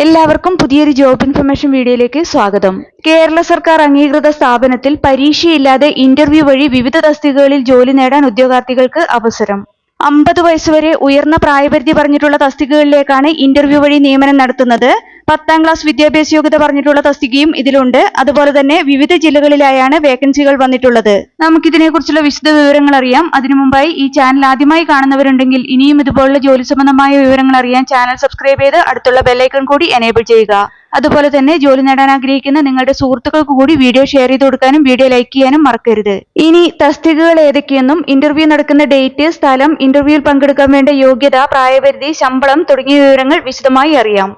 എല്ലാവർക്കും പുതിയൊരു job information വീഡിയോയിലേക്ക് സ്വാഗതം. കേരള സർക്കാർ അംഗീകൃത സ്ഥാപനത്തിൽ പരീക്ഷയില്ലാതെ ഇന്റർവ്യൂ വഴി വിവിധ തസ്തികകളിൽ ജോലി നേടാൻ ഉദ്യോഗാർത്ഥികൾക്ക് അവസരം. 50 വയസ്സുവരെ ഉയർന്ന പ്രായപരിധി പറഞ്ഞിട്ടുള്ള തസ്തികകളിലേക്കാണ് ഇന്റർവ്യൂ വഴി നിയമനം നടത്തുന്നത്. 10ാം ക്ലാസ് വിദ്യാഭ്യാസ യോഗ്യത പറഞ്ഞിട്ടുള്ള തസ്തികയും ഇതിലുണ്ട്. അതുപോലെ തന്നെ വിവിധ ജില്ലകളിലായാണ് വേക്കൻസികൾ വന്നിട്ടുള്ളത്. നമുക്കിതിനെക്കുറിച്ചുള്ള വിശദ വിവരങ്ങൾ അറിയാം. അതിനു മുമ്പായി ഈ ചാനൽ ആദ്യമായി കാണുന്നവരുണ്ടെങ്കിൽ ഇനിയും ഇതുപോലുള്ള ജോലി സംബന്ധമായ വിവരങ്ങൾ അറിയാൻ ചാനൽ സബ്സ്ക്രൈബ് ചെയ്ത് അടുത്തുള്ള ബെല്ലൈക്കൺ കൂടി എനേബിൾ ചെയ്യുക. അതുപോലെ തന്നെ ജോലി നേടാൻ ആഗ്രഹിക്കുന്ന നിങ്ങളുടെ സുഹൃത്തുക്കൾക്ക് കൂടി വീഡിയോ ഷെയർ ചെയ്ത് കൊടുക്കാനും വീഡിയോ ലൈക്ക് ചെയ്യാനും മറക്കരുത്. ഇനി തസ്തികകൾ ഏതൊക്കെയെന്നും ഇന്റർവ്യൂ നടക്കുന്ന ഡേറ്റ്, സ്ഥലം, ഇന്റർവ്യൂവിൽ പങ്കെടുക്കാൻ വേണ്ട യോഗ്യത, പ്രായപരിധി, ശമ്പളം തുടങ്ങിയ വിവരങ്ങൾ വിശദമായി അറിയാം.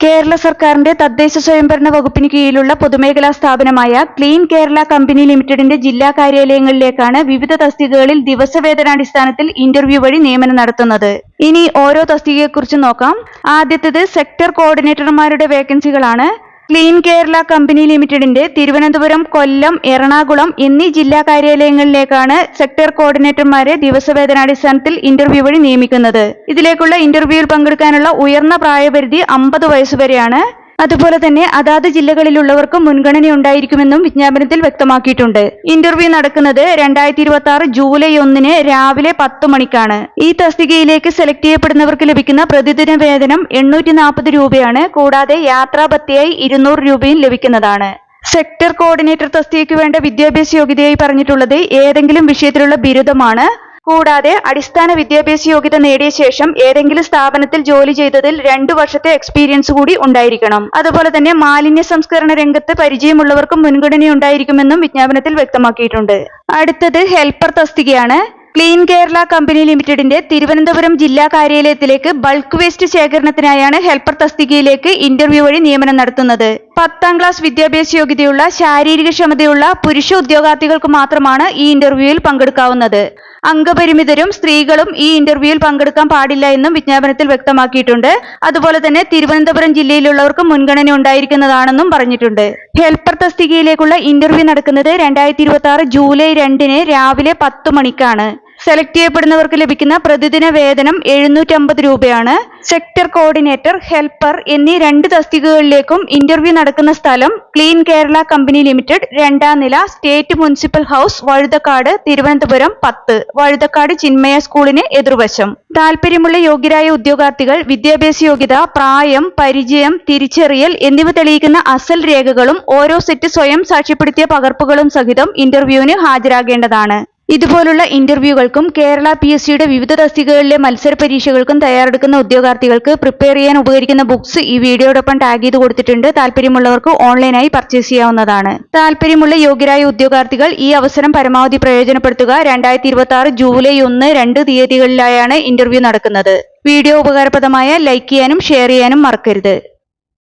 കേരള സർക്കാരിന്റെ തദ്ദേശ സ്വയംഭരണ വകുപ്പിന് കീഴിലുള്ള പൊതുമേഖലാ സ്ഥാപനമായ ക്ലീൻ കേരള കമ്പനി ലിമിറ്റഡിന്റെ ജില്ലാ കാര്യാലയങ്ങളിലേക്കാണ് വിവിധ തസ്തികകളിൽ ദിവസവേതനാടിസ്ഥാനത്തിൽ ഇന്റർവ്യൂ വഴി നിയമനം നടത്തുന്നത്. ഇനി ഓരോ തസ്തികയെക്കുറിച്ച് നോക്കാം. ആദ്യത്തേത് സെക്ടർ കോർഡിനേറ്റർമാരുടെ വേക്കൻസികളാണ്. ക്ലീൻ കേരള കമ്പനി ലിമിറ്റഡിന്റെ തിരുവനന്തപുരം, കൊല്ലം, എറണാകുളം എന്നീ ജില്ലാ കാര്യാലയങ്ങളിലേക്കാണ് സെക്ടർ കോർഡിനേറ്റർമാരെ ദിവസവേതനാടിസ്ഥാനത്തിൽ ഇന്റർവ്യൂ വഴി നിയമിക്കുന്നത്. ഇതിലേക്കുള്ള ഇന്റർവ്യൂവിൽ പങ്കെടുക്കാനുള്ള ഉയർന്ന പ്രായപരിധി 50 വയസ്സുവരെയാണ്. അതുപോലെ തന്നെ അതാത് ജില്ലകളിലുള്ളവർക്ക് മുൻഗണന ഉണ്ടായിരിക്കുമെന്നും വിജ്ഞാപനത്തിൽ വ്യക്തമാക്കിയിട്ടുണ്ട്. ഇന്റർവ്യൂ നടക്കുന്നത് 2026 ജൂലൈ 1 രാവിലെ 10 മണിക്കാണ്. ഈ തസ്തികയിലേക്ക് സെലക്ട് ചെയ്യപ്പെടുന്നവർക്ക് ലഭിക്കുന്ന പ്രതിദിന വേതനം 840 രൂപയാണ്. കൂടാതെ യാത്രാഭത്യയായി 200 രൂപയും ലഭിക്കുന്നതാണ്. സെക്ടർ കോർഡിനേറ്റർ തസ്തികയ്ക്ക് വേണ്ട വിദ്യാഭ്യാസ യോഗ്യതയായി പറഞ്ഞിട്ടുള്ളത് ഏതെങ്കിലും വിഷയത്തിലുള്ള ബിരുദമാണ്. കൂടാതെ അടിസ്ഥാന വിദ്യാഭ്യാസ യോഗ്യത നേടിയ ശേഷം ഏതെങ്കിലും സ്ഥാപനത്തിൽ ജോലി ചെയ്തതിൽ 2 വർഷത്തെ എക്സ്പീരിയൻസ് കൂടി ഉണ്ടായിരിക്കണം. അതുപോലെ തന്നെ മാലിന്യ സംസ്കരണ രംഗത്ത് പരിചയമുള്ളവർക്കും മുൻഗണന ഉണ്ടായിരിക്കുമെന്നും വിജ്ഞാപനത്തിൽ വ്യക്തമാക്കിയിട്ടുണ്ട്. അടുത്തത് ഹെൽപ്പർ തസ്തികയാണ്. ക്ലീൻ കേരള കമ്പനി ലിമിറ്റഡിന്റെ തിരുവനന്തപുരം ജില്ലാ കാര്യാലയത്തിലേക്ക് ബൾക്ക് വേസ്റ്റ് ശേഖരണത്തിനായാണ് ഹെൽപ്പർ തസ്തികയിലേക്ക് ഇന്റർവ്യൂ വഴി നിയമനം നടത്തുന്നത്. 10ാം ക്ലാസ് വിദ്യാഭ്യാസ യോഗ്യതയുള്ള ശാരീരിക ക്ഷമതയുള്ള പുരുഷ ഉദ്യോഗാർത്ഥികൾക്ക് മാത്രമാണ് ഈ ഇന്റർവ്യൂവിൽ പങ്കെടുക്കാവുന്നത്. അംഗപരിമിതരും സ്ത്രീകളും ഈ ഇന്റർവ്യൂവിൽ പങ്കെടുക്കാൻ പാടില്ല എന്നും വിജ്ഞാപനത്തിൽ വ്യക്തമാക്കിയിട്ടുണ്ട്. അതുപോലെ തന്നെ തിരുവനന്തപുരം ജില്ലയിലുള്ളവർക്ക് മുൻഗണന ഉണ്ടായിരിക്കുന്നതാണെന്നും പറഞ്ഞിട്ടുണ്ട്. ഹെൽപ്പർ തസ്തികയിലേക്കുള്ള ഇന്റർവ്യൂ നടക്കുന്നത് 2026 ജൂലൈ 2 രാവിലെ 10 മണിക്കാണ്. സെലക്ട് ചെയ്യപ്പെടുന്നവർക്ക് ലഭിക്കുന്ന പ്രതിദിന വേതനം 750 രൂപയാണ്. സെക്ടർ കോർഡിനേറ്റർ, ഹെൽപ്പർ എന്നീ 2 തസ്തികകളിലേക്കും ഇന്റർവ്യൂ നടക്കുന്ന സ്ഥലം ക്ലീൻ കേരള കമ്പനി ലിമിറ്റഡ്, 2ാം നില, state municipal house, Vazhuthacaud, Thiruvananthapuram 10, Vazhuthacaud Chinmaya സ്കൂളിന് എതിർവശം. താല്പര്യമുള്ള യോഗ്യരായ ഉദ്യോഗാർത്ഥികൾ വിദ്യാഭ്യാസ യോഗ്യത, പ്രായം, പരിചയം, തിരിച്ചറിയൽ എന്നിവ തെളിയിക്കുന്ന അസൽ രേഖകളും ഓരോ സെറ്റ് സ്വയം സാക്ഷ്യപ്പെടുത്തിയ പകർപ്പുകളും സഹിതം ഇന്റർവ്യൂവിന് ഹാജരാകേണ്ടതാണ്. ഇതുപോലുള്ള ഇന്റർവ്യൂകൾക്കും കേരള PSCയുടെ വിവിധ തസ്തികകളിലെ മത്സര പരീക്ഷകൾക്കും തയ്യാറെടുക്കുന്ന ഉദ്യോഗാർത്ഥികൾക്ക് പ്രിപ്പയർ ചെയ്യാൻ ഉപകരിക്കുന്ന ബുക്സ് ഈ വീഡിയോടൊപ്പം ടാഗ് ചെയ്ത് കൊടുത്തിട്ടുണ്ട്. താല്പര്യമുള്ളവർക്ക് ഓൺലൈനായി പർച്ചേസ് ചെയ്യാവുന്നതാണ്. താല്പര്യമുള്ള യോഗ്യരായ ഉദ്യോഗാർത്ഥികൾ ഈ അവസരം പരമാവധി പ്രയോജനപ്പെടുത്തുക. 2026 ജൂലൈ 1, 2 തീയതികളിലായാണ് ഇന്റർവ്യൂ നടക്കുന്നത്. വീഡിയോ ഉപകാരപ്രദമായ ലൈക്ക് ചെയ്യാനും ഷെയർ ചെയ്യാനും മറക്കരുത്.